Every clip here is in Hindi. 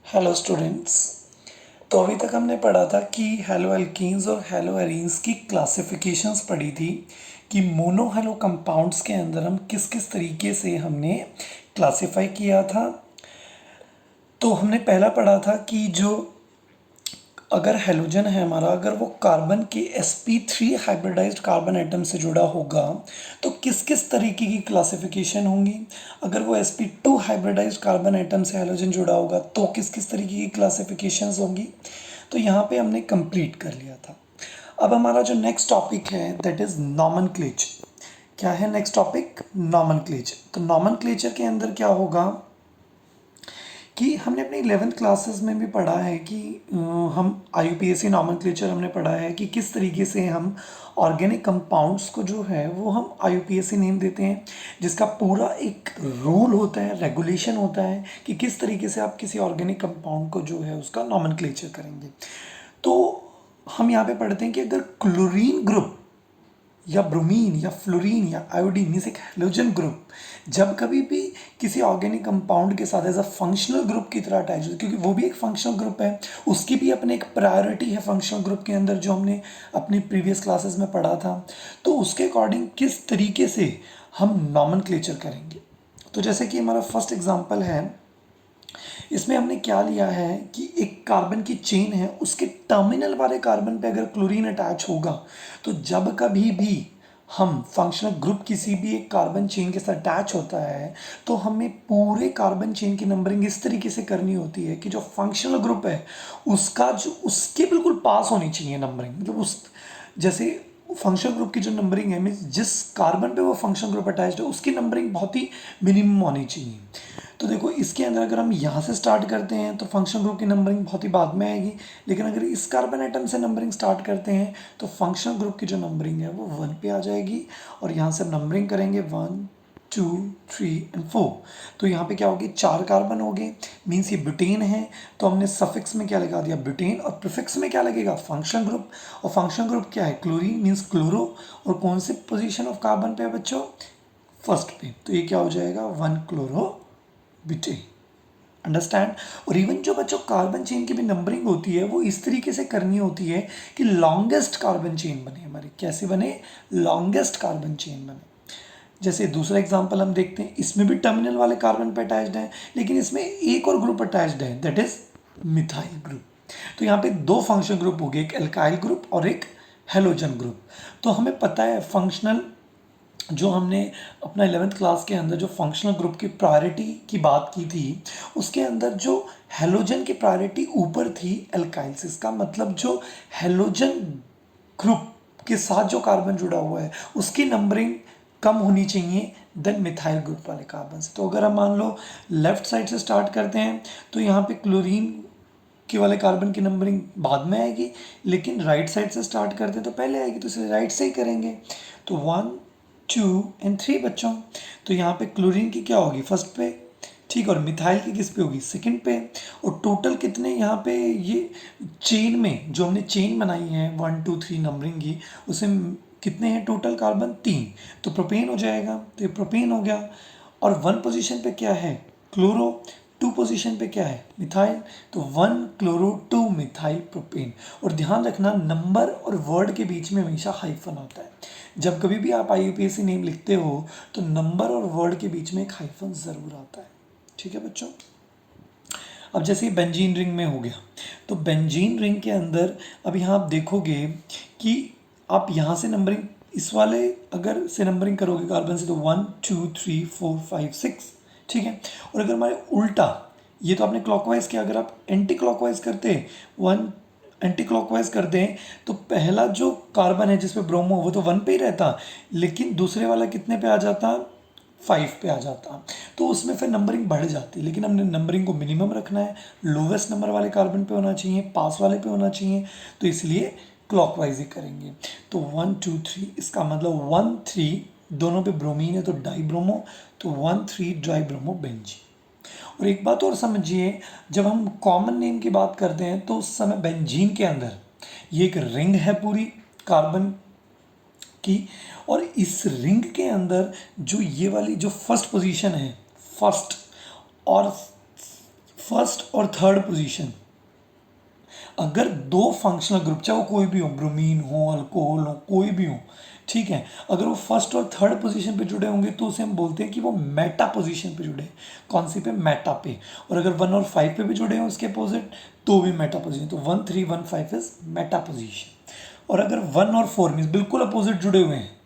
Hello students. तो अभी तक हमने पढ़ा था कि हेलो एल्कीन्स और हेलो एरीन्स की क्लासिफिकेशंस पढ़ी थी कि मोनो हेलो कंपाउंड्स के अंदर हम किस किस तरीके से हमने क्लासिफाई किया था। तो हमने पहला पढ़ा था कि जो अगर हेलोजन है हमारा, अगर वो कार्बन के sp3 हाइब्रिडाइज्ड कार्बन एटम से जुड़ा होगा तो किस किस तरीके की क्लासिफिकेशन होंगी। अगर वो sp2 हाइब्रिडाइज्ड कार्बन एटम से हेलोजन जुड़ा होगा तो किस किस तरीके की क्लासिफिकेशंस होंगी। तो यहाँ पे हमने कंप्लीट कर लिया था। अब हमारा जो नेक्स्ट टॉपिक है दैट इज़ नॉमेनक्लेचर। क्या है नेक्स्ट टॉपिक? नॉमेनक्लेचर। तो नॉमेनक्लेचर के अंदर क्या होगा कि हमने अपनी 11th क्लासेस में भी पढ़ा है कि हम IUPAC नॉमेनक्लेचर हमने पढ़ा है कि किस तरीके से हम ऑर्गेनिक कंपाउंड्स को जो है वो हम IUPAC नेम देते हैं, जिसका पूरा एक रूल होता है, रेगुलेशन होता है कि किस तरीके से आप किसी ऑर्गेनिक कंपाउंड को जो है उसका नॉमेनक्लेचर करेंगे। तो हम यहाँ पे पढ़ते हैं कि अगर क्लोरीन ग्रुप या ब्रोमीन या फ्लोरीन या आयोडीन मीन्स एक हेलोजन ग्रुप जब कभी भी किसी ऑर्गेनिक कंपाउंड के साथ एज अ फंक्शनल ग्रुप की तरह अटैच होती, क्योंकि वो भी एक फंक्शनल ग्रुप है, उसकी भी अपने एक प्रायोरिटी है फंक्शनल ग्रुप के अंदर जो हमने अपनी प्रीवियस क्लासेस में पढ़ा था। तो उसके अकॉर्डिंग किस तरीके से हम नॉमेनक्लेचर करेंगे। तो जैसे कि हमारा फर्स्ट एग्जाम्पल है, इसमें हमने क्या लिया है कि एक कार्बन की चेन है, उसके टर्मिनल वाले कार्बन पे अगर क्लोरीन अटैच होगा तो जब कभी भी हम फंक्शनल ग्रुप किसी भी एक कार्बन चेन के साथ अटैच होता है तो हमें पूरे कार्बन चेन की नंबरिंग इस तरीके से करनी होती है कि जो फंक्शनल ग्रुप है उसका जो उसके बिल्कुल पास होनी चाहिए नंबरिंग, मतलब उस जैसे फंक्शनल ग्रुप की जो नंबरिंग है मीन्स जिस कार्बन पे वो फंक्शनल ग्रुप अटैच्ड है उसकी नंबरिंग बहुत ही मिनिमम होनी चाहिए। तो देखो इसके अंदर अगर हम यहाँ से स्टार्ट करते हैं तो फंक्शनल ग्रुप की नंबरिंग बहुत ही बाद में आएगी, लेकिन अगर इस कार्बन एटम से नंबरिंग स्टार्ट करते हैं तो फंक्शनल ग्रुप की जो नंबरिंग है वो 1 पे आ जाएगी और यहाँ से नंबरिंग करेंगे 1 2 3 एंड 4। तो यहाँ पे क्या होगी, 4 कार्बन हो गए, मीन्स ये ब्यूटेन है। तो हमने सफिक्स में क्या लगा दिया, ब्यूटेन, और प्रीफिक्स में क्या लगेगा, फंक्शनल ग्रुप। और फंक्शनल ग्रुप क्या है, क्लोरीन मीन्स क्लोरो। और कौन से पोजीशन ऑफ कार्बन पे है बच्चों, फर्स्ट पे। तो ये क्या हो जाएगा, 1 क्लोरो ब्यूटेन। अंडरस्टैंड। और इवन जो बच्चों कार्बन चेन की भी नंबरिंग होती है वो इस तरीके से करनी होती है कि लॉन्गेस्ट कार्बन चेन बने हमारी। कैसे बने, लॉन्गेस्ट कार्बन चेन बने। जैसे दूसरा एग्जांपल हम देखते हैं, इसमें भी टर्मिनल वाले कार्बन पे अटैच्ड है, लेकिन इसमें एक और ग्रुप अटैच्ड है दैट इज मिथाइल ग्रुप। तो यहाँ पे दो फंक्शनल ग्रुप हो गए, एक एल्काइल ग्रुप और एक हेलोजन ग्रुप। तो हमें पता है फंक्शनल जो हमने अपना 11th क्लास के अंदर जो फंक्शनल ग्रुप की प्रायोरिटी की बात की थी उसके अंदर जो हेलोजन की प्रायोरिटी ऊपर थी एल्काइल्स। इसका मतलब जो हेलोजन ग्रुप के साथ जो कार्बन जुड़ा हुआ है उसकी नंबरिंग कम होनी चाहिए देन मिथाइल ग्रुप वाले कार्बन से। तो अगर हम मान लो लेफ्ट साइड से स्टार्ट करते हैं तो यहाँ पे क्लोरीन के वाले कार्बन की नंबरिंग बाद में आएगी, लेकिन राइट साइड से स्टार्ट करते हैं तो पहले आएगी, तो इसे राइट से ही करेंगे। तो 1 2 एंड 3 बच्चों। तो यहाँ पे क्लोरीन की क्या होगी, फर्स्ट पे, ठीक, और मिथाइल की किस पे होगी, सेकंड पे। और टोटल कितने यहाँ पे ये चेन में जो हमने चेन बनाई है 1 2 3 नंबरिंग की, उसे कितने हैं टोटल कार्बन, 3। तो प्रोपेन हो जाएगा, तो ये प्रोपेन हो गया। और 1 पोजीशन पे क्या है, क्लोरो। 2 पोजीशन पे क्या है, मिथाइल। तो 1 क्लोरो 2 मिथाइल प्रोपेन। और ध्यान रखना नंबर और वर्ड के बीच में हमेशा हाइफन आता है। जब कभी भी आप IUPAC नेम लिखते हो तो नंबर और वर्ड के बीच में एक हाइफन ज़रूर आता है, ठीक है बच्चों। अब जैसे ही बेंजीन रिंग में हो गया, तो बेंजीन रिंग के अंदर अब यहाँ आप देखोगे कि आप यहाँ से नंबरिंग इस वाले अगर से नंबरिंग करोगे कार्बन से तो 1 2 3 4 5 6, ठीक है। और अगर हमारे उल्टा, ये तो आपने क्लॉकवाइज किया, अगर आप एंटी क्लॉकवाइज करते 1 एंटी क्लॉकवाइज कर दें तो पहला जो कार्बन है जिसपे ब्रोमो वो तो 1 पे ही रहता, लेकिन दूसरे वाला कितने पे आ जाता, 5 पे आ जाता। तो उसमें फिर नंबरिंग बढ़ जाती, लेकिन हमने नंबरिंग को मिनिमम रखना है, लोवेस्ट नंबर वाले कार्बन पे होना चाहिए, पास वाले पे होना चाहिए, तो इसलिए क्लॉकवाइज ही करेंगे। तो 1 2 3, इसका मतलब 1 3 दोनों पे ब्रोमीन है तो डाई ब्रोमो, तो 1 3 डाई ब्रोमो बेंजीन। और एक बात और समझिए, जब हम कॉमन नेम की बात करते हैं तो उस समय बेंजीन के अंदर ये एक रिंग है पूरी कार्बन की, और इस रिंग के अंदर जो ये वाली जो फर्स्ट पोजीशन है, फर्स्ट और फर्स्ट और थर्ड पोजीशन, अगर दो फंक्शनल ग्रुप, चाहे वो कोई भी हो, ब्रोमीन हो, अल्कोहल हो, कोई भी हो, ठीक है, अगर वो फर्स्ट और थर्ड पोजीशन पे जुड़े होंगे तो उसे हम बोलते हैं कि वो मेटा पोजीशन पे जुड़े हैं। कौन सी पे? मेटा पे। और अगर 1 और 5 पे भी जुड़े हैं उसके अपोजिट तो भी मेटा पोजीशन, तो 1 3 1 5 इज मेटा पोजीशन। और अगर 1 और 4 मीन्स बिल्कुल अपोजिट जुड़े हुए हैं,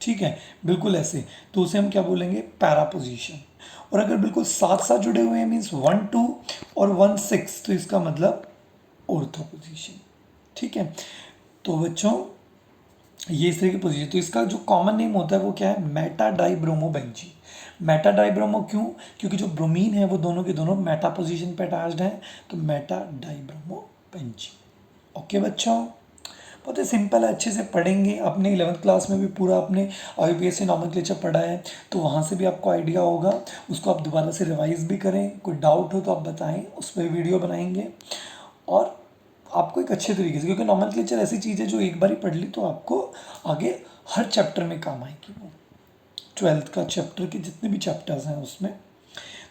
ठीक है, बिल्कुल ऐसे, तो उसे हम क्या बोलेंगे? Para position. और अगर बिल्कुल साथ साथ जुड़े हुए हैं मीन्स 1 2 और 1 6, तो इसका मतलब ऑर्थो पोजीशन। ठीक है, तो बच्चों ये इस तरह की पोजीशन, तो इसका जो कॉमन नेम होता है वो क्या है? मेटा डाइब्रोमोबेंजीन। मेटा डाइब्रोमो क्यों? क्योंकि जो ब्रोमीन है वो दोनों के दोनों मेटा पोजीशन पे अटैच्ड हैं, तो मेटा डाइब्रोमोबेंजीन। ओके बच्चों, बहुत ही सिंपल है, अच्छे से पढ़ेंगे। अपने 11th क्लास में भी पूरा अपने IUPAC नॉमेनक्लेचर पढ़ा है, तो वहाँ से भी आपको आइडिया होगा। उसको आप दोबारा से रिवाइज भी करें, कोई डाउट हो तो आप बताएं, उस पर वीडियो बनाएंगे। और आपको एक अच्छे तरीके से, क्योंकि नॉमेनक्लेचर ऐसी चीज़ है जो एक बार ही पढ़ ली तो आपको आगे हर चैप्टर में काम आएगी। वो 12th का चैप्टर के जितने भी चैप्टर्स हैं उसमें,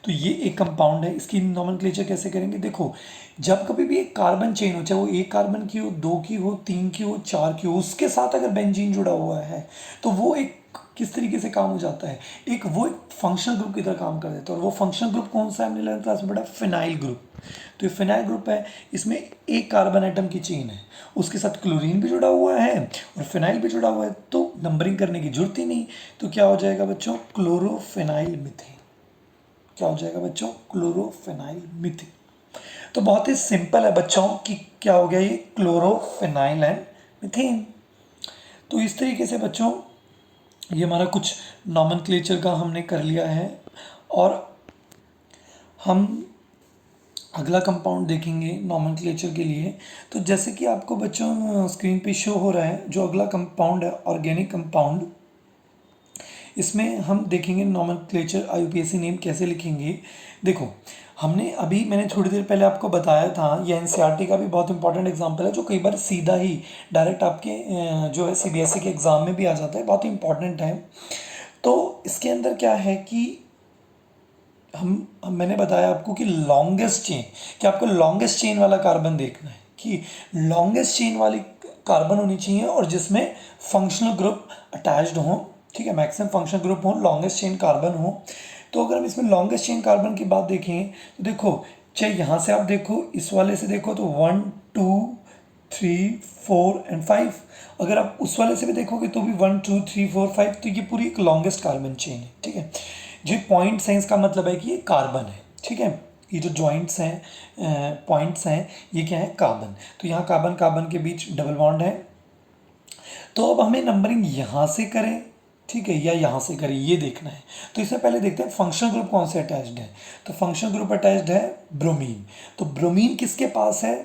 तो ये एक कंपाउंड है। इसकी नॉमेनक्लेचर कैसे करेंगे? देखो, जब कभी भी एक कार्बन चेन हो, चाहे वो एक कार्बन की हो, 2 की हो, 3 की हो, 4 की हो, उसके साथ अगर बेंजीन जुड़ा हुआ है तो वो एक किस तरीके से काम हो जाता है? वो एक फंक्शनल ग्रुप की तरह काम कर देता है। और वो फंक्शनल ग्रुप कौन सा है? हमने 11th क्लास में पढ़ा, फिनाइल ग्रुप। तो ये फिनाइल ग्रुप है, इसमें एक कार्बन एटम की चेन है, उसके साथ क्लोरीन भी जुड़ा हुआ है और फिनाइल भी जुड़ा हुआ है, तो नंबरिंग करने की जरूरत ही नहीं। तो क्या हो जाएगा बच्चों? Chlorophenyl methane. क्या हो जाएगा बच्चों? Chlorophenyl methane. तो बहुत ही सिंपल है बच्चों कि क्या हो गया ये? Chlorophenyl and methane. तो इस तरीके से बच्चों ये हमारा कुछ नॉमेनक्लेचर का हमने कर लिया है। और हम अगला कंपाउंड देखेंगे नॉमेनक्लेचर के लिए। तो जैसे कि आपको बच्चों स्क्रीन पे शो हो रहा है, जो अगला कंपाउंड है ऑर्गेनिक कंपाउंड, इसमें हम देखेंगे नॉमेनक्लेचर IUPAC नेम कैसे लिखेंगे। देखो, मैंने थोड़ी देर पहले आपको बताया था, ये NCERT का भी बहुत इंपॉर्टेंट एग्जाम्पल है, जो कई बार सीधा ही डायरेक्ट आपके जो है CBSE के एग्ज़ाम में भी आ जाता है, बहुत ही इंपॉर्टेंट है। तो इसके अंदर क्या है कि मैंने बताया आपको कि लॉन्गेस्ट चेन, कि आपको लॉन्गेस्ट चेन वाला कार्बन देखना है, कि लॉन्गेस्ट चेन वाली कार्बन होनी चाहिए और जिसमें फंक्शनल ग्रुप अटैच्ड हो। ठीक है, मैक्सिमम फंक्शनल ग्रुप हो, लॉन्गेस्ट चेन कार्बन हो। तो अगर हम इसमें लॉन्गेस्ट चेन कार्बन की बात देखें तो देखो, चाहे यहाँ से आप देखो, इस वाले से देखो तो 1 2 3 4 एंड 5, अगर आप उस वाले से भी देखोगे तो भी 1 2 3 4 5, तो ये पूरी एक लॉन्गेस्ट कार्बन चेन है। ठीक है, जो पॉइंट्स हैं इसका मतलब है कि ये कार्बन है। ठीक है, ये जो जॉइंट्स हैं, पॉइंट्स हैं, ये क्या है? कार्बन। तो यहाँ कार्बन कार्बन के बीच डबल बॉन्ड है। तो अब हमें नंबरिंग यहाँ से करें, ठीक है, या यहाँ से करें, ये देखना है। तो इससे पहले देखते हैं फंक्शनल ग्रुप कौन से अटैच्ड है। तो फंक्शनल ग्रुप अटैच्ड है ब्रोमीन। तो ब्रोमीन किसके पास है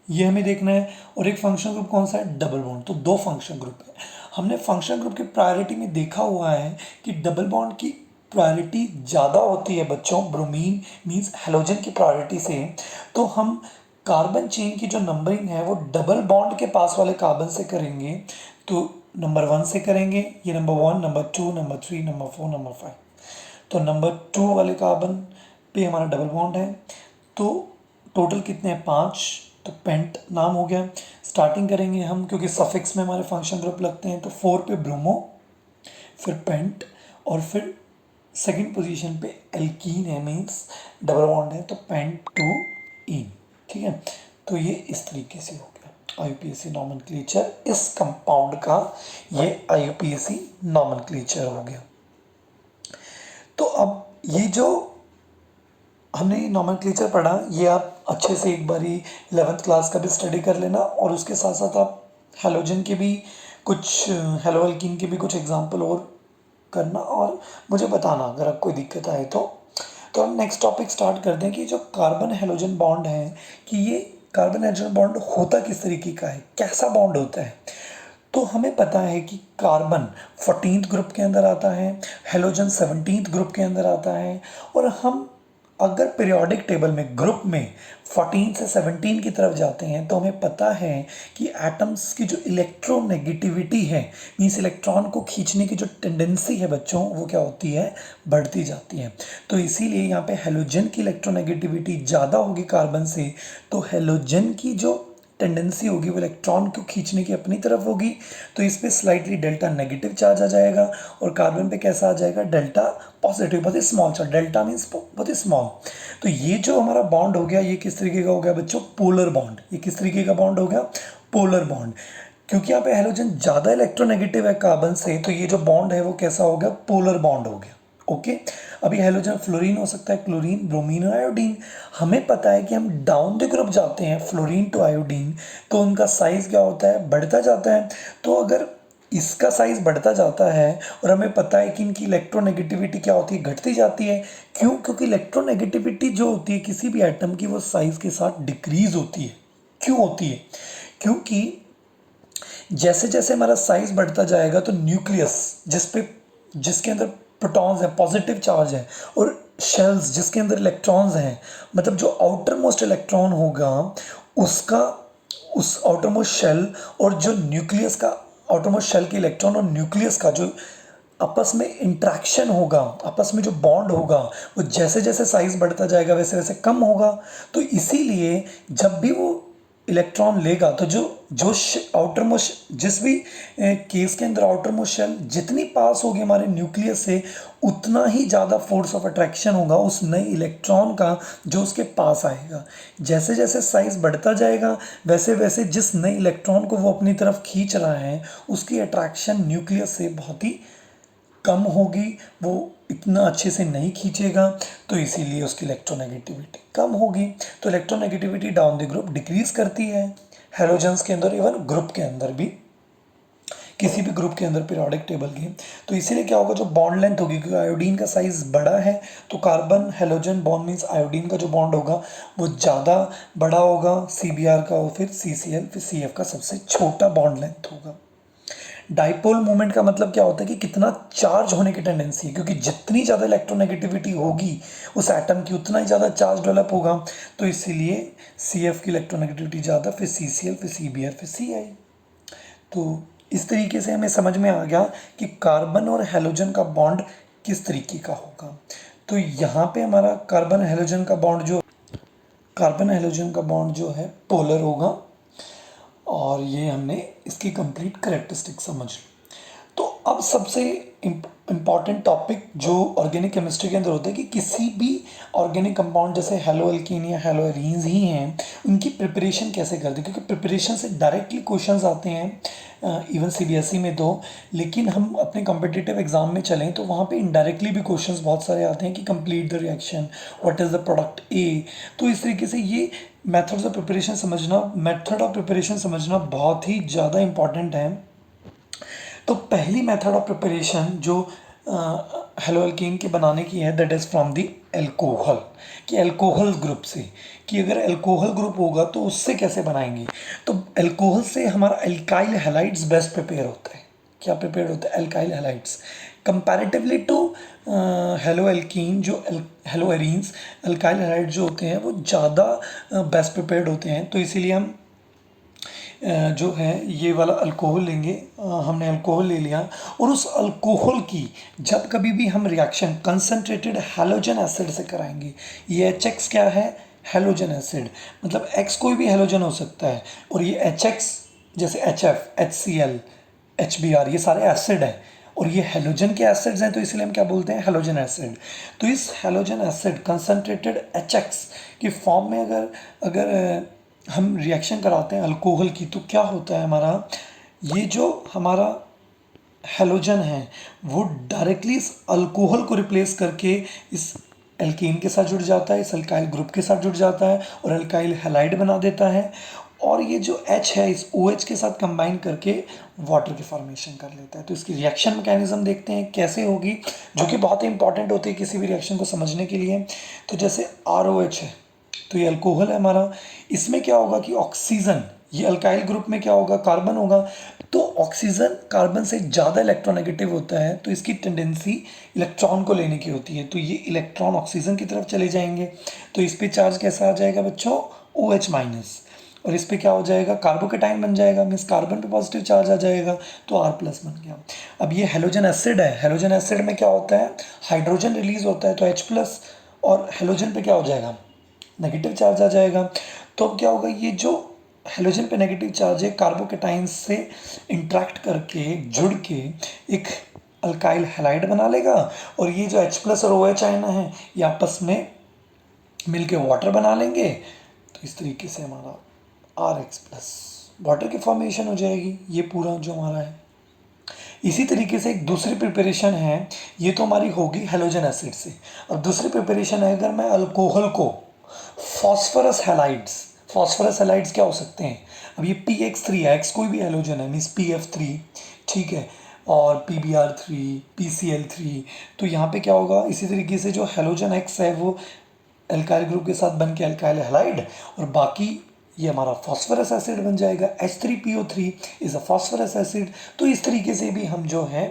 ये हमें देखना है। और एक फंक्शनल ग्रुप कौन सा है? Double bond. तो 2 फंक्शनल ग्रुप है। हमने फंक्शनल ग्रुप की प्रायोरिटी में देखा हुआ है कि डबल बॉन्ड की प्रायोरिटी ज़्यादा होती है बच्चों, ब्रोमीन मीन्स हेलोजन की प्रायोरिटी से। तो हम कार्बन चेन की जो नंबरिंग है वो डबल बॉन्ड के पास वाले कार्बन से करेंगे। तो नंबर 1 से करेंगे, ये number 1, number 2, number 3, number 4, number 5। तो नंबर 2 वाले कार्बन पे हमारा डबल बॉन्ड है। तो टोटल कितने हैं? 5। तो पेंट नाम हो गया। स्टार्टिंग करेंगे हम, क्योंकि सफिक्स में हमारे फंक्शन ग्रुप लगते हैं, तो 4 पे ब्रोमो, फिर पेंट, और फिर सेकंड पोजीशन पे एल्कीन है, मीन्स डबल बॉन्ड है, तो पेंट 2 इन। ठीक है, तो ये इस तरीके से हो गया IUPAC नॉमेनक्लेचर। इस कंपाउंड का ये IUPAC नॉमेनक्लेचर हो गया। तो अब ये जो हमने नॉमेनक्लेचर पढ़ा, ये आप अच्छे से एक बारी 11th क्लास का भी स्टडी कर लेना, और उसके साथ साथ आप हेलोजन के भी कुछ, हेलो एल्कीन के भी कुछ एग्जांपल और करना, और मुझे बताना अगर आपको कोई दिक्कत आए तो। हम नेक्स्ट टॉपिक स्टार्ट कर दें कि जो कार्बन हेलोजन बॉन्ड है, कि ये कार्बन हेलोजन बॉन्ड होता किस तरीके का है, कैसा बॉन्ड होता है। तो हमें पता है कि कार्बन 14th ग्रुप के अंदर आता है, हेलोजन 17th ग्रुप के अंदर आता है, और हम अगर पीरियोडिक टेबल में ग्रुप में 14 से 17 की तरफ जाते हैं तो हमें पता है कि एटम्स की जो इलेक्ट्रोनेगेटिविटी है, मीन्स इलेक्ट्रॉन को खींचने की जो टेंडेंसी है बच्चों, वो क्या होती है, बढ़ती जाती है। तो इसीलिए यहाँ पे हेलोजन की इलेक्ट्रोनेगेटिविटी ज़्यादा होगी कार्बन से, तो हेलोजन की जो टेंडेंसी होगी वो इलेक्ट्रॉन को खींचने की अपनी तरफ होगी, तो इस पे स्लाइटली डेल्टा नेगेटिव चार्ज आ जाएगा और कार्बन पे कैसा आ जाएगा, डेल्टा पॉजिटिव, बहुत ही स्मॉल चार्ज, डेल्टा मीन्स बहुत ही स्मॉल। तो ये जो हमारा बॉन्ड हो गया, ये किस तरीके का हो गया बच्चों, पोलर बॉन्ड। ये किस तरीके का बॉन्ड हो गया, पोलर बॉन्ड। क्योंकि यहाँ पे हेलोजन ज़्यादा इलेक्ट्रोनेगेटिव है कार्बन से, तो ये जो बॉन्ड है वो कैसा हो गया, पोलर बॉन्ड हो गया। ओके, अभी हेलोजन फ्लोरीन हो सकता है, क्लोरीन, ब्रोमीन और आयोडीन। हमें पता है कि हम डाउन द ग्रुप जाते हैं फ्लोरीन टू आयोडीन, तो उनका साइज क्या होता है, बढ़ता जाता है। तो अगर इसका साइज बढ़ता जाता है और हमें पता है कि इनकी इलेक्ट्रोनेगेटिविटी क्या होती है, घटती जाती है। क्यों, क्योंकि इलेक्ट्रोनेगेटिविटी जो होती है किसी भी एटम की, वो साइज के साथ डिक्रीज होती है। क्यों होती है, क्योंकि जैसे जैसे हमारा साइज बढ़ता जाएगा तो न्यूक्लियस जिसके अंदर प्रोटॉन्स हैं, पॉजिटिव चार्ज है, और शेल्स जिसके अंदर इलेक्ट्रॉन्स हैं, मतलब जो आउटर मोस्ट इलेक्ट्रॉन होगा उसका, उस आउटर मोस्ट शेल और जो न्यूक्लियस का, आउटर मोस्ट शेल के इलेक्ट्रॉन और न्यूक्लियस का जो आपस में इंट्रैक्शन होगा, आपस में जो बॉन्ड होगा, वो जैसे जैसे साइज बढ़ता जाएगा वैसे वैसे कम होगा। तो इसीलिए जब भी वो इलेक्ट्रॉन लेगा तो जो जो आउटर मोस्ट, जिस भी केस के अंदर आउटर मोस्ट शेल जितनी पास होगी हमारे न्यूक्लियस से, उतना ही ज़्यादा फोर्स ऑफ अट्रैक्शन होगा उस नए इलेक्ट्रॉन का जो उसके पास आएगा। जैसे जैसे साइज बढ़ता जाएगा वैसे वैसे जिस नए इलेक्ट्रॉन को वो अपनी तरफ खींच रहा है उसकी अट्रैक्शन न्यूक्लियस से बहुत ही कम होगी, वो इतना अच्छे से नहीं खींचेगा, तो इसीलिए उसकी इलेक्ट्रोनेगेटिविटी कम होगी। तो electronegativity down the group decrease करती है हेलोजन्स के अंदर, इवन ग्रुप के अंदर भी, किसी भी ग्रुप के अंदर पीरियोडिक टेबल की। तो इसीलिए क्या होगा, जो बॉन्ड लेंथ होगी, क्योंकि आयोडीन का साइज बड़ा है तो carbon halogen bond means iodine का जो बॉन्ड होगा वो ज़्यादा बड़ा होगा CBr का, और फिर CCl फिर CF का सबसे छोटा बॉन्ड लेंथ होगा। डाइपोल मोमेंट का मतलब क्या होता है कि कितना चार्ज होने की टेंडेंसी है, क्योंकि जितनी ज़्यादा इलेक्ट्रोनेगेटिविटी होगी उस एटम की उतना ही ज़्यादा चार्ज डेवलप होगा। तो इसीलिए CF की इलेक्ट्रोनेगेटिविटी ज़्यादा, फिर CCl फिर CBr फिर Ci। तो इस तरीके से हमें समझ में आ गया कि कार्बन और हेलोजन का बॉन्ड किस तरीके का होगा। तो यहाँ पे हमारा कार्बन हेलोजन का बॉन्ड जो है पोलर होगा, और ये हमने इसकी कंप्लीट करेक्टरिस्टिक समझ ली। तो अब सबसे इम्पॉर्टेंट टॉपिक जो ऑर्गेनिक केमिस्ट्री के अंदर होता है कि किसी भी ऑर्गेनिक कंपाउंड जैसे हेलो एल्कीन या हेलो एरीन्स ही हैं, उनकी प्रिपरेशन कैसे करते हैं, क्योंकि प्रिपरेशन से डायरेक्टली क्वेश्चंस आते हैं इवन CBSE में तो, लेकिन हम अपने कॉम्पिटिटिव एग्जाम में चलें तो वहाँ पे इनडायरेक्टली भी क्वेश्चंस बहुत सारे आते हैं कि complete the reaction, what is the product ए। तो इस तरीके से ये मेथड ऑफ प्रिपरेशन समझना बहुत ही ज़्यादा इम्पॉर्टेंट है। तो पहली मेथड ऑफ प्रिपरेशन जो हेलो एल्कीन के बनाने की है, that is from the alcohol, कि एल्कोहल ग्रुप से, कि अगर एल्कोहल ग्रुप होगा तो उससे कैसे बनाएंगे। तो एल्कोहल से हमारा एल्काइल हैलाइड्स बेस्ट प्रिपेयर होता है। क्या प्रिपेयर होता है, alkyl halides, comparatively to halo alkene, जो हेलो एरीन्स, एल्काइल हैलाइड जो होते हैं वो ज़्यादा बेस्ट प्रिपेयर्ड होते हैं। तो इसीलिए हम जो है ये वाला अल्कोहल लेंगे। हमने अल्कोहल ले लिया, और उस अल्कोहल की जब कभी भी हम रिएक्शन कंसनट्रेटेड हैलोजन एसिड से कराएंगे, ये HX क्या है, हैलोजन एसिड, मतलब X कोई भी हैलोजन हो सकता है, और ये HX जैसे HF, HCl, HBr, ये सारे एसिड हैं, और ये हैलोजन के एसिड्स हैं, तो इसलिए हम क्या बोलते हैं, हैलोजन एसिड। तो इस हैलोजन एसिड कंसनट्रेटेड HX की फॉर्म में अगर हम रिएक्शन कराते हैं अल्कोहल की, तो क्या होता है हमारा, ये जो हमारा हैलोजन है वो डायरेक्टली इस अल्कोहल को रिप्लेस करके इस एल्कीन के साथ जुड़ जाता है, इस अल्काइल ग्रुप के साथ जुड़ जाता है और अल्काइल हैलाइड बना देता है, और ये जो H है इस OH के साथ कंबाइन करके वाटर की फॉर्मेशन कर लेता है। तो इसकी रिएक्शन मैकेनिज्म देखते हैं कैसे होगी, जो कि बहुत ही इंपॉर्टेंट होती है किसी भी रिएक्शन को समझने के लिए। तो जैसे ROH है, तो ये अल्कोहल है हमारा, इसमें क्या होगा कि ऑक्सीजन ये अल्काइल ग्रुप में क्या होगा, कार्बन होगा। तो ऑक्सीजन कार्बन से ज़्यादा इलेक्ट्रोनेगेटिव होता है, तो इसकी टेंडेंसी इलेक्ट्रॉन को लेने की होती है, तो ये इलेक्ट्रॉन ऑक्सीजन की तरफ चले जाएंगे। तो इस पे चार्ज कैसा आ जाएगा बच्चों, OH माइनस। और इस पे क्या हो जाएगा, कार्बोकेटाइन बन जाएगा, मीन्स कार्बन पे पॉजिटिव चार्ज आ जाएगा, तो R प्लस बन गया। अब ये हेलोजन एसिड है, हेलोजन एसिड में क्या होता है, हाइड्रोजन रिलीज होता है, तो H प्लस, और हेलोजन पे क्या हो जाएगा, नेगेटिव चार्ज आ जाएगा। तो अब क्या होगा, ये जो हेलोजन पे नेगेटिव चार्ज है कार्बोकेटाइन से इंट्रैक्ट करके जुड़ के एक अल्काइल हैलाइड बना लेगा, और ये जो H प्लस और OH आयन है ये आपस में मिलके वाटर बना लेंगे। तो इस तरीके से हमारा RH प्लस वाटर की फॉर्मेशन हो जाएगी। ये पूरा जो हमारा है, इसी तरीके से एक दूसरी प्रिपरेशन है, ये तो हमारी होगी हेलोजन एसिड से। अब दूसरी प्रिपरेशन है, अगर मैं अल्कोहल को फॉस्फोरस हैलाइड्स, फॉस्फोरस हैलाइड्स क्या हो सकते हैं, अब ये PX3 है, एक्स कोई भी हेलोजन है, मीन्स PF3, ठीक है, और PBr3, PCl3। तो यहाँ पे क्या होगा, इसी तरीके से जो हेलोजन X है वो एल्काइल ग्रुप के साथ बन के एल्काइल हैलाइड, और बाकी ये हमारा फॉस्फोरस एसिड बन जाएगा। H3PO3 is a phosphorous acid. तो इस तरीके से भी हम जो है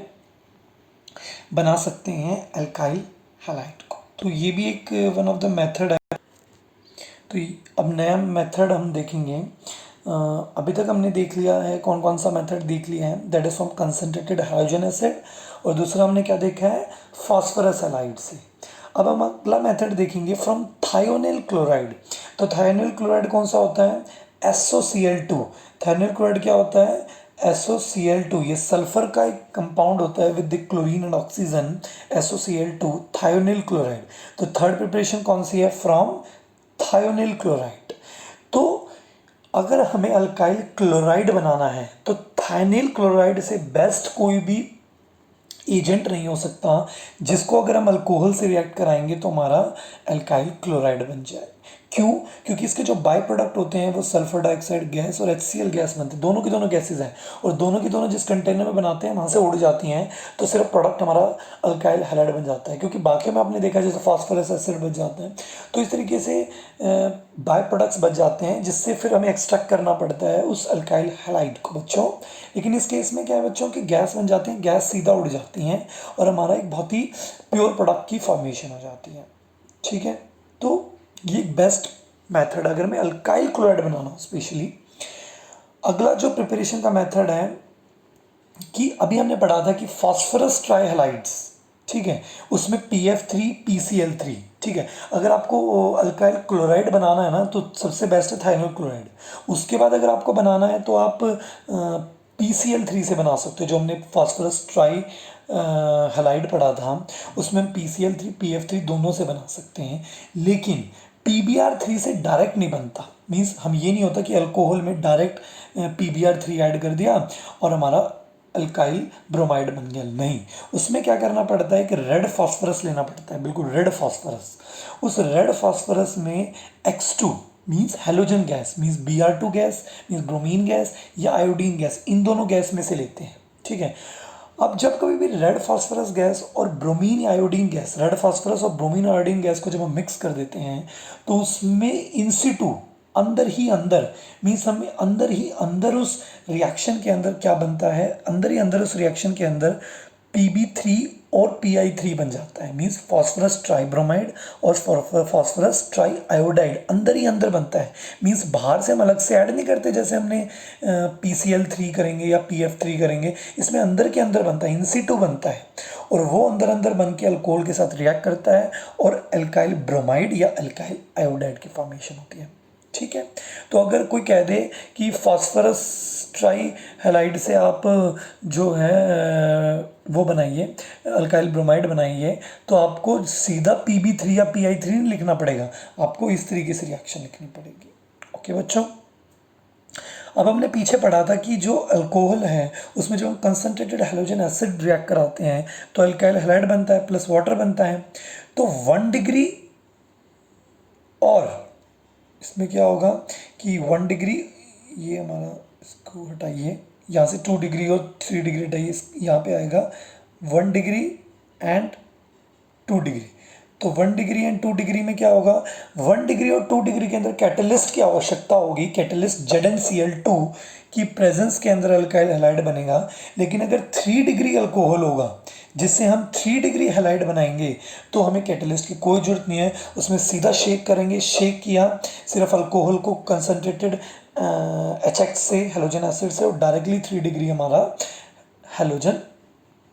बना सकते हैं एल्काइल हैलाइड को। तो ये भी एक वन ऑफ द मेथड है। तो अब नया मेथड हम देखेंगे। अभी तक हमने देख लिया है, कौन कौन सा मेथड देख लिया है, that is from concentrated hydrogen acid, और दूसरा हमने क्या देखा है, फॉस्फोरस हैलाइड से। अब हम अगला मेथड देखेंगे फ्रॉम थायोनिल क्लोराइड। तो थायोनिल क्लोराइड कौन सा होता है, SOCl2। थायोनिल क्लोराइड क्या होता है, SOCl2, ये सल्फर का एक कंपाउंड होता है with the chlorine and oxygen, SOCl2 thionyl chloride. तो थर्ड प्रिपरेशन कौन सी है, फ्रॉम थायोनिल क्लोराइड। तो अगर हमें अल्काइल क्लोराइड बनाना है तो थायनिल क्लोराइड से बेस्ट कोई भी एजेंट नहीं हो सकता जिसको अगर हम अल्कोहल से रिएक्ट कराएंगे तो हमारा अल्काइल क्लोराइड बन जाए। क्यों, क्योंकि इसके जो बाय प्रोडक्ट होते हैं वो सल्फर डाइऑक्साइड गैस और HCl गैस बनते हैं, दोनों की दोनों गैसेज हैं, और दोनों की दोनों जिस कंटेनर में बनाते हैं वहाँ से उड़ जाती हैं, तो सिर्फ प्रोडक्ट हमारा अल्काइल हैलाइड बन जाता है। क्योंकि बाकी में आपने देखा जैसे फास्फोरस एसिड बच जाते हैं, तो इस तरीके से बाय प्रोडक्ट्स बच जाते हैं जिससे फिर हमें एक्सट्रैक्ट करना पड़ता है उस अल्काइल हैलाइड को बच्चों। लेकिन इस केस में क्या है बच्चों कि गैस बन जाती हैं, गैस सीधा उड़ जाती हैं, और हमारा एक बहुत ही प्योर प्रोडक्ट की फॉर्मेशन हो जाती है। ठीक है, तो ये बेस्ट मेथड अगर मैं अल्काइल क्लोराइड बनाना हूँ स्पेशली। अगला जो प्रिपरेशन का मेथड है कि अभी हमने पढ़ा था कि फॉस्फोरस ट्राइहैलाइड्स, ठीक है, उसमें PF3 PCl3, ठीक है। अगर आपको अल्काइल क्लोराइड बनाना है ना तो सबसे बेस्ट है थाइनोल क्लोराइड। उसके बाद अगर आपको बनाना है तो आप PCl3 से बना सकते हो, जो हमने फॉस्फोरस ट्राई हैलाइड पढ़ा था उसमें हम PCl3 PF3 दोनों से बना सकते हैं। लेकिन PBr3 से डायरेक्ट नहीं बनता, मीन्स हम ये नहीं होता कि अल्कोहल में डायरेक्ट PBr3 ऐड कर दिया और हमारा अल्काइल ब्रोमाइड बन गया, नहीं। उसमें क्या करना पड़ता है कि रेड फास्फोरस लेना पड़ता है, बिल्कुल रेड फास्फोरस। उस रेड फास्फोरस में X2 means halogen gas, means Br2 gas, means bromine gas या आयोडीन गैस, इन दोनों गैस में से लेते हैं, ठीक है। अब जब कभी भी रेड फास्फोरस गैस और ब्रोमीन या आयोडीन गैस, रेड फास्फोरस और ब्रोमीन आयोडीन गैस को जब हम मिक्स कर देते हैं तो उसमें इंसिटू, अंदर ही अंदर, मीन्स हमें अंदर ही अंदर उस रिएक्शन के अंदर क्या बनता है, अंदर ही अंदर उस रिएक्शन के अंदर PB3 और PI3 बन जाता है, मीन्स फॉस्फोरस ट्राइब्रोमाइड और फॉस्फोरस ट्राई आयोडाइड अंदर ही अंदर बनता है। मीन्स बाहर से हम अलग से ऐड नहीं करते, जैसे हमने PCl3 करेंगे या PF3 करेंगे, इसमें अंदर के अंदर बनता है, इनसिटू बनता है, और वो अंदर अंदर बन के अल्कोहल के साथ रिएक्ट करता है और अल्काइल ब्रोमाइड या अल्काइल आयोडाइड की फॉर्मेशन होती है। ठीक है, तो अगर कोई कह दे कि फास्फोरस ट्राई हैलाइड से आप जो है वो बनाइए, अल्काइल ब्रोमाइड बनाइए, तो आपको सीधा PB3 या PI3 नहीं लिखना पड़ेगा, आपको इस तरीके से रिएक्शन लिखनी पड़ेगी। ओके बच्चों, अब हमने पीछे पढ़ा था कि जो अल्कोहल है उसमें जो हम कंसनट्रेटेड हेलोजन एसिड रिएक्ट कराते हैं तो अल्काइल हैलाइड बनता है प्लस वाटर बनता है। तो 1 डिग्री, और इसमें क्या होगा कि 1 डिग्री, ये हमारा, इसको हटाइए, यहाँ से 2 डिग्री और 3 डिग्री हटाइए, यहाँ पे आएगा 1 डिग्री एंड 2 डिग्री। तो 1 डिग्री एंड 2 डिग्री में क्या होगा, 1 डिग्री और 2 डिग्री के अंदर कैटलिस्ट की आवश्यकता होगी, कैटलिस्ट ZnCl2 की प्रेजेंस के अंदर अल्काइल हैलाइड बनेगा। लेकिन अगर 3 डिग्री अल्कोहल होगा जिससे हम 3 डिग्री हैलाइड बनाएंगे तो हमें कैटलिस्ट की कोई ज़रूरत नहीं है, उसमें सीधा शेक करेंगे। शेक किया, सिर्फ अल्कोहल को कंसनट्रेटेड HX से, हेलोजन एसिड से, और डायरेक्टली 3 डिग्री हमारा हैलोजन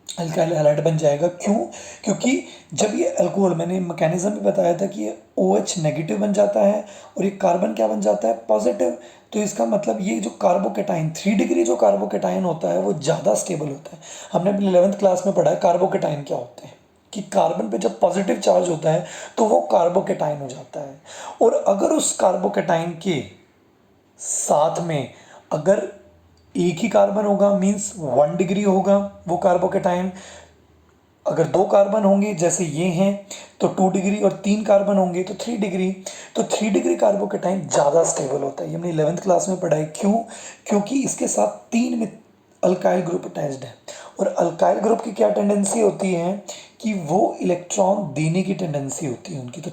अल्काइल हैलाइड बन जाएगा। क्यों? क्योंकि जब ये अल्कोहल, मैंने मैकेनिज्म भी बताया था कि ये OH नेगेटिव बन जाता है और ये कार्बन क्या बन जाता है, पॉजिटिव। तो इसका मतलब ये जो कार्बोकेटाइन 3 डिग्री जो कार्बोकेटाइन होता है वो ज़्यादा स्टेबल होता है। हमने अपनी 11th क्लास में पढ़ा है कार्बोकेटाइन क्या होते हैं, कि कार्बन पे जब पॉजिटिव चार्ज होता है तो वो कार्बोकेटाइन हो जाता है। और अगर उस कार्बोकेटाइन के साथ में अगर एक ही कार्बन होगा मीन्स 1 डिग्री होगा वो कार्बोकेटाइन। अगर 2 कार्बन होंगे जैसे ये हैं तो 2 डिग्री, और 3 कार्बन होंगे तो 3 डिग्री। तो 3 डिग्री कार्बोकेटाइन ज़्यादा स्टेबल होता है, ये हमने 11th क्लास में पढ़ा है। क्यों? क्योंकि इसके साथ 3 में अल्काइल ग्रुप अटैच्ड है, और अल्काइल ग्रुप की क्या टेंडेंसी होती है कि वो इलेक्ट्रॉन देने की टेंडेंसी होती है उनकी। तो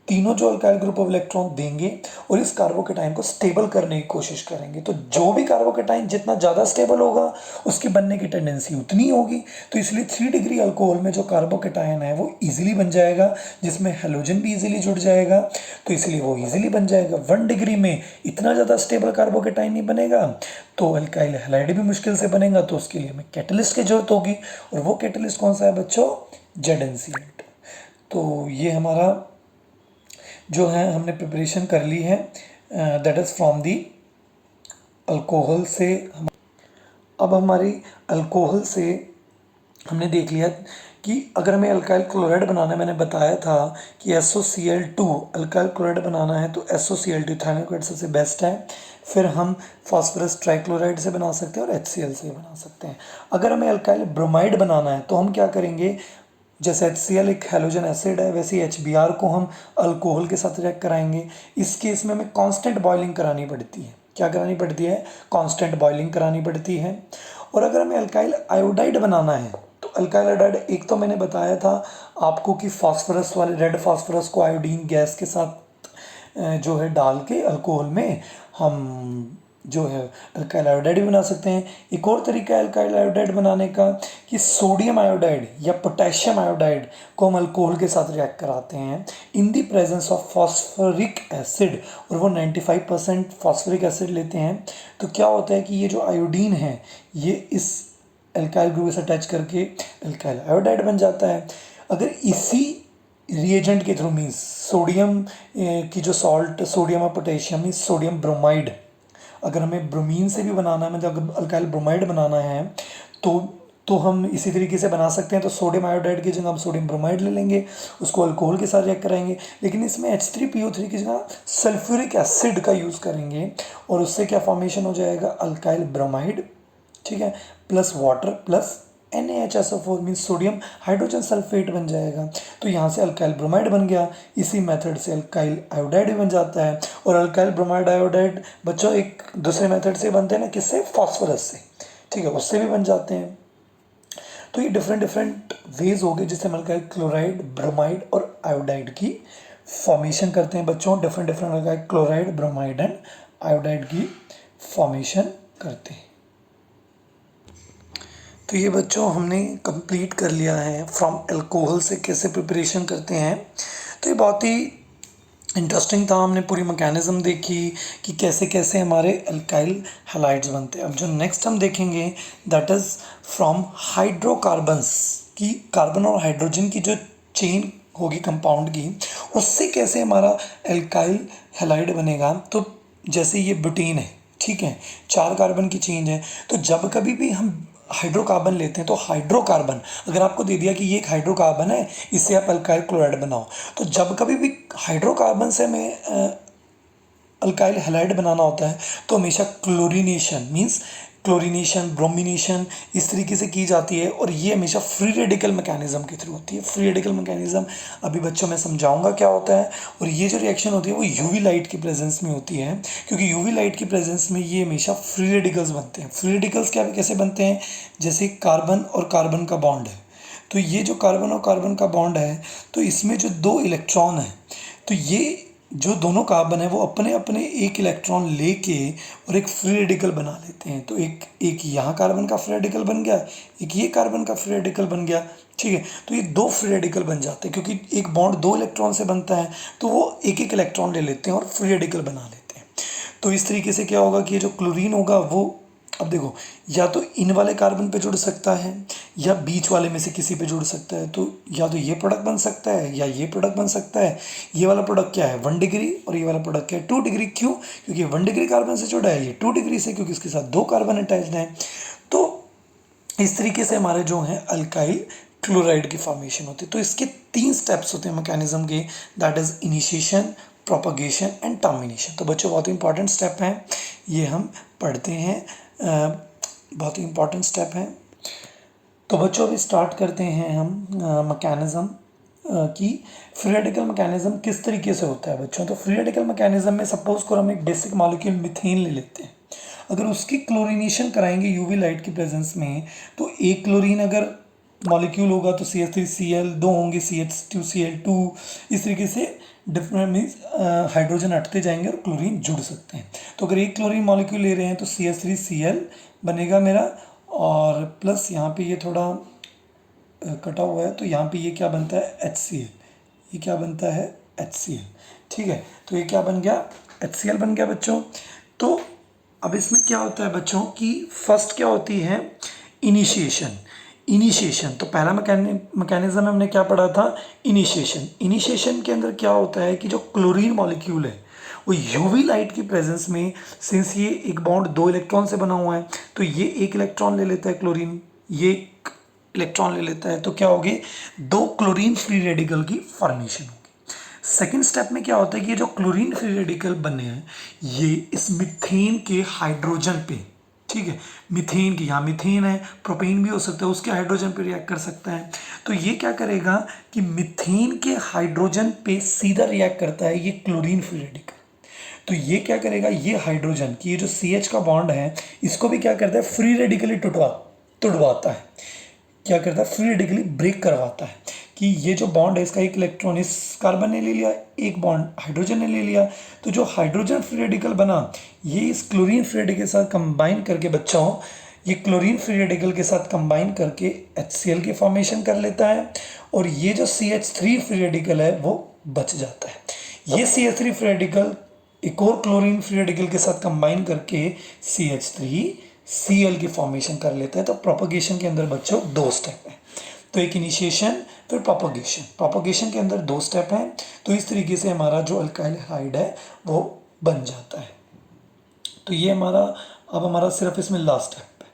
तीनों जो अल्काइल ग्रुप ऑफ इलेक्ट्रॉन देंगे और इस कार्बोकेटाइन को स्टेबल करने की कोशिश करेंगे। तो जो भी कार्बोकेटाइन जितना ज़्यादा स्टेबल होगा उसकी बनने की टेंडेंसी उतनी होगी। तो इसलिए 3 डिग्री अल्कोहल में जो कार्बोकेटाइन है वो इजीली बन जाएगा, जिसमें हेलोजन भी इजीली जुड़ जाएगा, तो इसलिए वो इजीली बन जाएगा। 1 डिग्री में इतना ज़्यादा स्टेबल कार्बोकेटाइन नहीं बनेगा तो अल्काइल हैलाइड भी मुश्किल से बनेगा, तो उसके लिए हमें कैटलिस्ट की जरूरत होगी। और वो कैटलिस्ट कौन सा है बच्चों, ZnCl2। तो ये हमारा जो है हमने प्रिपरेशन कर ली है, that is from the alcohol से। अब हमारी अल्कोहल से हमने देख लिया कि अगर हमें अल्काइल क्लोराइड बनाना है, मैंने बताया था कि SOCl2 अल्काइल क्लोराइड बनाना है तो SOCl2 इथाइल क्लोराइड सबसे बेस्ट है। फिर हम फास्फोरस ट्राइक्लोराइड से बना सकते हैं और HCl से बना सकते हैं। अगर हमें अल्काइल ब्रोमाइड बनाना है तो हम क्या करेंगे, जैसे HCl एक हैलोजन एसिड है वैसे ही HBr को हम अल्कोहल के साथ रिएक्ट कराएंगे। इस केस में हमें कांस्टेंट बॉइलिंग करानी पड़ती है। क्या करानी पड़ती है, कांस्टेंट बॉइलिंग करानी पड़ती है। और अगर हमें अल्काइल आयोडाइड बनाना है तो अल्काइल आयोडाइड एक तो मैंने बताया था आपको कि फास्फोरस वाले, रेड फास्फोरस को आयोडीन गैस के साथ जो है डाल के अल्कोहल में हम जो है अल्काइल आयोडाइड भी बना सकते हैं। एक और तरीका है अल्काइल आयोडाइड बनाने का कि सोडियम आयोडाइड या पोटेशियम आयोडाइड को हम अल्कोहल के साथ रिएक्ट कराते हैं in the presence of phosphoric acid, और वो 95% फॉस्फोरिक एसिड लेते हैं। तो क्या होता है कि ये जो आयोडीन है ये इस अल्काइल ग्रुप से अटैच करके अल्काइल आयोडाइड बन जाता है। अगर इसी रिएजेंट के थ्रू मीन्स सोडियम की जो सॉल्ट, सोडियम और पोटेशियम मीन्स सोडियम ब्रोमाइड, अगर हमें ब्रोमीन से भी बनाना है, मतलब अगर अल्काइल ब्रोमाइड बनाना है तो हम इसी तरीके से बना सकते हैं। तो सोडियम आयोडाइड की जगह हम सोडियम ब्रोमाइड ले लेंगे, उसको अल्कोहल के साथ रिएक्ट कराएंगे, लेकिन इसमें H3PO3 की जगह सल्फ्यूरिक एसिड का यूज़ करेंगे और उससे क्या फॉर्मेशन हो जाएगा, अल्काइल ब्रोमाइड, ठीक है, plus water plus NaHSO4 means sodium hydrogen sulphate बन जाएगा। तो यहाँ से अल्काइल ब्रोमाइड बन गया। इसी मेथड से अल्काइल आयोडाइड भी बन जाता है। और अल्काइल ब्रोमाइड आयोडाइड बच्चों एक दूसरे मेथड से बनते हैं ना, किससे, फास्फोरस से, ठीक है, उससे भी बन जाते हैं। तो ये डिफरेंट वेज हो गए जिससे हम अल्काइल क्लोराइड, ब्रोमाइड और आयोडाइड की फॉर्मेशन करते हैं बच्चों। Different alkyl chloride, bromide and iodide की फॉर्मेशन करते हैं। तो ये बच्चों हमने कंप्लीट कर लिया है फ्रॉम अल्कोहल से कैसे प्रिपरेशन करते हैं। तो ये बहुत ही इंटरेस्टिंग था, हमने पूरी मैकेनिज्म देखी कि कैसे कैसे हमारे अल्काइल हैलाइड्स बनते हैं। अब जो नेक्स्ट हम देखेंगे दैट इज़ फ्रॉम हाइड्रोकार्बन्स की, कार्बन और हाइड्रोजन की जो चेन होगी कंपाउंड की, उससे कैसे हमारा अल्काइल हैलाइड बनेगा। तो जैसे ये ब्यूटेन है, ठीक है, 4 कार्बन की चेन है। तो जब कभी भी हम हाइड्रोकार्बन लेते हैं तो हाइड्रोकार्बन, अगर आपको दे दिया कि ये एक हाइड्रोकार्बन है, इससे आप अल्काइल क्लोराइड बनाओ, तो जब कभी भी हाइड्रोकार्बन से हमें अल्काइल हैलाइड बनाना होता है तो हमेशा क्लोरीनेशन मीन्स क्लोरीनेशन, ब्रोमिनेशन इस तरीके से की जाती है। और ये हमेशा फ्री रेडिकल मैकेनिज्म के थ्रू होती है। फ्री रेडिकल मैकेनिज्म अभी बच्चों में समझाऊंगा क्या होता है। और ये जो रिएक्शन होती है वो यूवी लाइट की प्रेजेंस में होती है, क्योंकि यूवी लाइट की प्रेजेंस में ये हमेशा फ्री रेडिकल्स बनते हैं। फ्री रेडिकल्स क्या कैसे बनते हैं, जैसे कार्बन और कार्बन का बॉन्ड है तो ये जो कार्बन और कार्बन का बॉन्ड है, तो इसमें जो 2 इलेक्ट्रॉन है, तो ये जो दोनों कार्बन है वो अपने अपने एक इलेक्ट्रॉन लेके और एक फ्री रेडिकल बना लेते हैं। तो एक यहाँ कार्बन का फ्री रेडिकल बन गया, एक ये कार्बन का फ्री रेडिकल बन गया, ठीक है। तो ये 2 फ्री रेडिकल बन जाते हैं, क्योंकि एक बॉन्ड 2 इलेक्ट्रॉन से बनता है, तो वो एक एक इलेक्ट्रॉन ले लेते हैं और फ्री रेडिकल बना लेते हैं। तो इस तरीके से क्या होगा कि ये जो क्लोरीन होगा वो, अब देखो, या तो इन वाले कार्बन पे जुड़ सकता है या बीच वाले में से किसी पे जुड़ सकता है। तो या तो ये प्रोडक्ट बन सकता है या ये प्रोडक्ट बन सकता है। ये वाला प्रोडक्ट क्या है, 1 डिग्री, और ये वाला प्रोडक्ट क्या है, 2 डिग्री। क्यों? क्योंकि 1 डिग्री कार्बन से जुड़ा है, ये 2 डिग्री से, क्योंकि इसके साथ 2 कार्बन अटैच्ड हैं। तो इस तरीके से हमारे जो हैं अल्काइल क्लोराइड की फॉर्मेशन होती है। तो इसके 3 स्टेप्स होते हैं मैकेनिज्म के, that is initiation, propagation and termination. तो बच्चों बहुत ही इंपॉर्टेंट स्टेप हैं, ये हम पढ़ते हैं, बहुत ही इंपॉर्टेंट स्टेप हैं। तो बच्चों अभी स्टार्ट करते हैं हम मैकेनिज्म की। फ्री रेडिकल मैकेनिज्म किस तरीके से होता है बच्चों? तो फ्री रेडिकल मैकेनिज्म में सपोज करो हम एक बेसिक मॉलिक्यूल मिथेन ले लेते हैं। अगर उसकी क्लोरीनेशन कराएंगे यूवी लाइट की प्रेजेंस में, तो एक क्लोरीन अगर मॉलिक्यूल होगा तो CH3Cl, 2 होंगे CH2Cl2, इस तरीके से डिफरेंट मीन्स हाइड्रोजन हटते जाएंगे और क्लोरीन जुड़ सकते हैं। तो अगर एक क्लोरीन मॉलिक्यूल ले रहे हैं तो CH3Cl बनेगा मेरा, और प्लस यहाँ पे ये थोड़ा कटा हुआ है, तो यहाँ पे ये क्या बनता है, HCl। ये क्या बनता है, HCl, ठीक है। तो ये क्या बन गया, HCl बन गया बच्चों। तो अब इसमें क्या होता है बच्चों कि फर्स्ट क्या होती है, इनिशिएशन। इनिशिएशन तो पहला मैकेनिज्म हमने क्या पढ़ा था, इनिशिएशन। इनिशिएशन के अंदर क्या होता है कि जो क्लोरीन मॉलिक्यूल है वो यूवी लाइट की प्रेजेंस में, सिंस ये एक बॉन्ड 2 इलेक्ट्रॉन से बना हुआ है, तो ये एक इलेक्ट्रॉन ले लेता है क्लोरीन, ये एक इलेक्ट्रॉन ले लेता है, तो क्या होगी, 2 क्लोरीन फ्री रेडिकल की फॉर्मेशन होगी। सेकेंड स्टेप में क्या होता है कि ये जो क्लोरीन फ्री रेडिकल बने हैं ये इस मिथेन के हाइड्रोजन पे, ठीक है, मीथेन की, यहाँ मीथेन है, प्रोपेन भी हो सकता है, उसके हाइड्रोजन पे रिएक्ट कर सकता है। तो ये क्या करेगा कि मीथेन के हाइड्रोजन पे सीधा रिएक्ट करता है ये क्लोरीन फ्री रेडिकल। तो ये क्या करेगा, ये हाइड्रोजन की ये जो CH का बॉन्ड है इसको भी क्या करता है, फ्री रेडिकली तुड़वाता है। क्या करता है, फ्री रेडिकली ब्रेक करवाता है कि ये जो बॉन्ड है इसका एक इलेक्ट्रॉन इस कार्बन ने ले लिया, एक बॉन्ड हाइड्रोजन ने ले लिया, तो जो हाइड्रोजन फ्री रेडिकल बना ये इस क्लोरीन फ्री रेडिकल के साथ कंबाइन करके बच्चों, ये क्लोरीन फ्री रेडिकल के साथ कंबाइन करके HCl की फॉर्मेशन कर लेता है, और ये जो CH3 फ्री रेडिकल है वो बच जाता है। ये CH3 फ्री रेडिकल एक और क्लोरीन फ्री रेडिकल के साथ कंबाइन करके CH3Cl की फॉर्मेशन कर लेता है। तो प्रोपगेशन के अंदर बच्चों 2 स्टेप है, तो एक इनिशिएशन फिर प्रोपगेशन। प्रोपगेशन के अंदर 2 स्टेप हैं। तो इस तरीके से हमारा जो अल्काइल हाइड है वो बन जाता है। तो ये हमारा, अब हमारा सिर्फ इसमें लास्ट स्टेप है।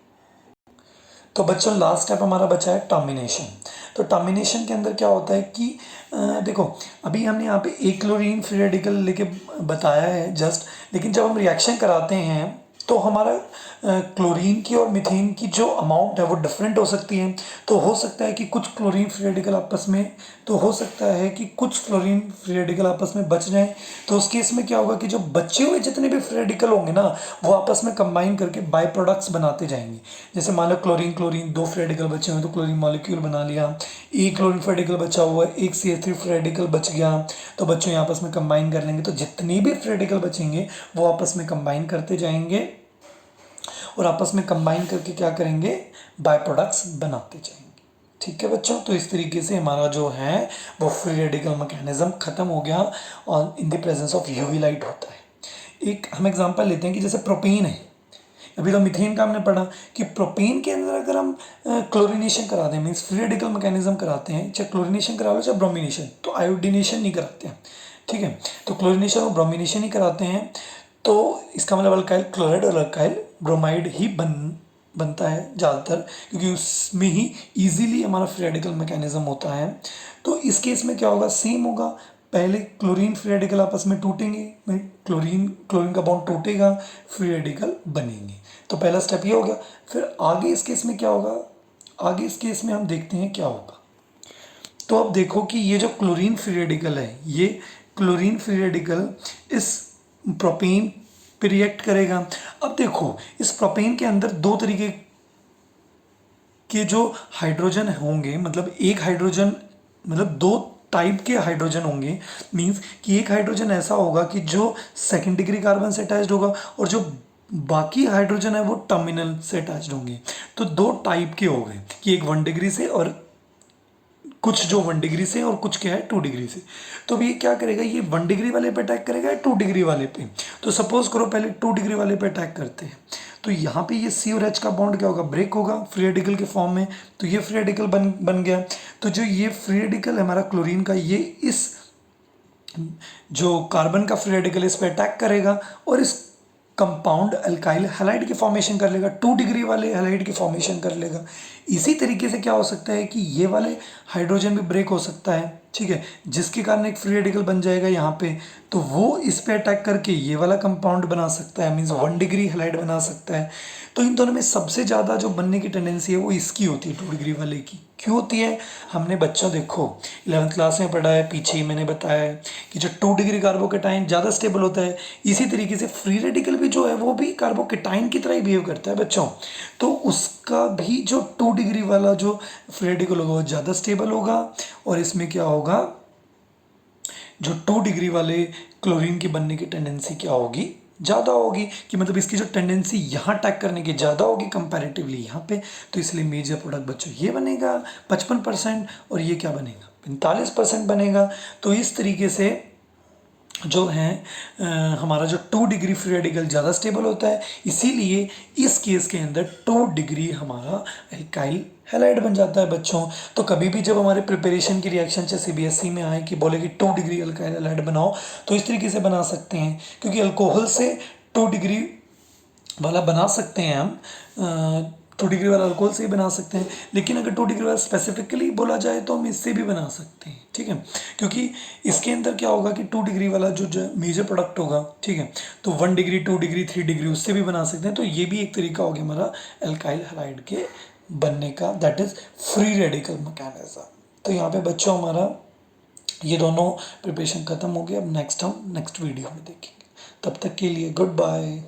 तो बच्चों लास्ट स्टेप हमारा बचा है टर्मिनेशन। तो टर्मिनेशन के अंदर क्या होता है कि देखो अभी हमने यहाँ पे एक क्लोरीन फ्री रेडिकल लेके बताया है जस्ट, लेकिन जब हम रिएक्शन कराते हैं तो हमारा क्लोरीन की और मीथेन की जो अमाउंट है वो डिफरेंट हो सकती है। तो हो सकता है कि कुछ क्लोरीन फ्री रेडिकल आपस में, तो हो सकता है कि कुछ क्लोरीन फ्री रेडिकल आपस में बच जाएं। तो उस केस में क्या होगा कि जो बचे हुए जितने भी फ्री रेडिकल होंगे ना वो आपस में कंबाइन करके बाय प्रोडक्ट्स बनाते जाएंगे। जैसे मान लो क्लोरीन क्लोरीन 2 फ्री रेडिकल बचे हुए तो क्लोरीन मॉलिक्यूल बना लिया, एक क्लोरीन फ्री रेडिकल बचा हुआ है, एक CH3 फ्री रेडिकल बच गया, तो बच्चों ये आपस में कंबाइन कर लेंगे। तो जितने भी फ्री रेडिकल बचेंगे वो आपस में कंबाइन करते जाएंगे और आपस में कंबाइन करके क्या करेंगे, बाय प्रोडक्ट्स बनाते जाएंगे। ठीक है बच्चों, तो इस तरीके से हमारा जो है वो फ्री रेडिकल मैकेनिज्म खत्म हो गया और in the presence of UV light होता है। एक हम एग्जांपल लेते हैं कि जैसे प्रोपेन है, अभी तो मीथेन का हमने पढ़ा कि प्रोपेन के अंदर अगर हम क्लोरीनेशन कराते हैं, मीन्स फ्री रेडिकल मैकेनिज्म कराते हैं, चाहे क्लोरीनेशन करा लो चाहे ब्रोमिनेशन, तो आयोडीनेशन नहीं कराते हैं, ठीक है। तो क्लोरीनेशन और ब्रोमिनेशन ही कराते हैं, तो इसका मतलब अल्काइल क्लोराइड और अल्काइल ब्रोमाइड ही बनता है ज़्यादातर, क्योंकि उसमें ही इजीली हमारा फ्री रेडिकल मैकेनिज्म होता है। तो इस केस में क्या होगा, सेम होगा, पहले क्लोरीन फ्री रेडिकल आपस में टूटेंगे, क्लोरीन का बॉन्ड टूटेगा, फ्री रेडिकल बनेंगे। तो पहला स्टेप ये हो गया। फिर आगे इस केस में क्या होगा, आगे इस केस में हम देखते हैं क्या होगा। तो अब देखो कि ये जो क्लोरीन फ्री रेडिकल है, ये क्लोरीन फ्री रेडिकल इस प्रोपेन पे रिएक्ट करेगा। अब देखो इस प्रोपेन के अंदर 2 तरीके के जो हाइड्रोजन होंगे, मतलब एक हाइड्रोजन, मतलब दो टाइप के हाइड्रोजन होंगे, मींस कि एक हाइड्रोजन ऐसा होगा कि जो सेकंड डिग्री कार्बन से अटैच्ड होगा और जो बाकी हाइड्रोजन है वो टर्मिनल से अटैच्ड होंगे। तो दो टाइप के हो गए कि एक 1 डिग्री से और कुछ जो 1 डिग्री से और कुछ क्या है 2 डिग्री से। तो अब ये क्या करेगा, ये 1 डिग्री वाले पे अटैक करेगा या 2 डिग्री वाले पे। तो सपोज करो पहले 2 डिग्री वाले पे अटैक करते हैं, तो यहाँ पे ये सी और एच का बॉन्ड क्या होगा, ब्रेक होगा फ्री रेडिकल के फॉर्म में। तो ये फ्री रेडिकल बन गया। तो जो ये फ्री रेडिकल है हमारा क्लोरीन का, ये इस जो कार्बन का फ्री रेडिकल इस पे अटैक करेगा और इस कंपाउंड अल्काइल हैलाइड की फॉर्मेशन कर लेगा, 2 डिग्री वाले हैलाइड की फॉर्मेशन कर लेगा। इसी तरीके से क्या हो सकता है कि ये वाले हाइड्रोजन भी ब्रेक हो सकता है, ठीक है, जिसके कारण एक फ्री रेडिकल बन जाएगा यहाँ पे। तो वो इस पे अटैक करके ये वाला कंपाउंड बना सकता है, मीन्स 1 डिग्री हैलाइड बना सकता है। तो इन दोनों में सबसे ज़्यादा जो बनने की टेंडेंसी है वो इसकी होती है, 2 डिग्री वाले की। क्यों होती है, हमने बच्चा देखो 11th क्लास में पढ़ा है, पीछे ही मैंने बताया है कि जो 2 डिग्री कार्बोकेटाइन ज़्यादा स्टेबल होता है, इसी तरीके से फ्री रेडिकल भी जो है वो भी कार्बोकेटाइन की तरह ही बिहेव करता है बच्चों। तो उसका भी जो 2 डिग्री वाला जो फ्री रेडिकल होगा वो ज़्यादा स्टेबल होगा, और इसमें क्या होगा, जो 2 डिग्री वाले क्लोरीन की बनने की टेंडेंसी क्या होगी, ज़्यादा होगी, कि मतलब इसकी जो टेंडेंसी यहाँ अटैक करने की ज़्यादा होगी कंपैरेटिवली यहाँ पे। तो इसलिए मेजर प्रोडक्ट बच्चों ये बनेगा 55%, और ये क्या बनेगा 45% बनेगा। तो इस तरीके से जो है हमारा जो 2 डिग्री फ्री रेडिकल ज़्यादा स्टेबल होता है, इसीलिए इस केस के अंदर 2 डिग्री हमारा एल्काइल हैलाइड बन जाता है बच्चों। तो कभी भी जब हमारे प्रिपरेशन की रिएक्शन जैसे सीबीएसई में आए कि बोले कि 2 डिग्री एल्काइल हैलाइड बनाओ, तो इस तरीके से बना सकते हैं, क्योंकि अल्कोहल से 2 डिग्री वाला बना सकते हैं हम, 2 डिग्री वाला अल्कोहल से ही बना सकते हैं। लेकिन अगर 2 डिग्री वाला स्पेसिफिकली बोला जाए तो हम इससे भी बना सकते हैं, ठीक है, क्योंकि इसके अंदर क्या होगा कि 2 डिग्री वाला जो मेजर प्रोडक्ट होगा, ठीक है, तो 1 डिग्री 2 डिग्री 3 डिग्री उससे भी बना सकते हैं। तो ये भी एक तरीका हो गया हमारा एल्काइल हैलाइड के बनने का, that is free radical mechanism. तो यहाँ पे बच्चों हमारा ये दोनों प्रिपरेशन खत्म हो गया। अब नेक्स्ट हम नेक्स्ट वीडियो में देखेंगे। तब तक के लिए गुड बाय।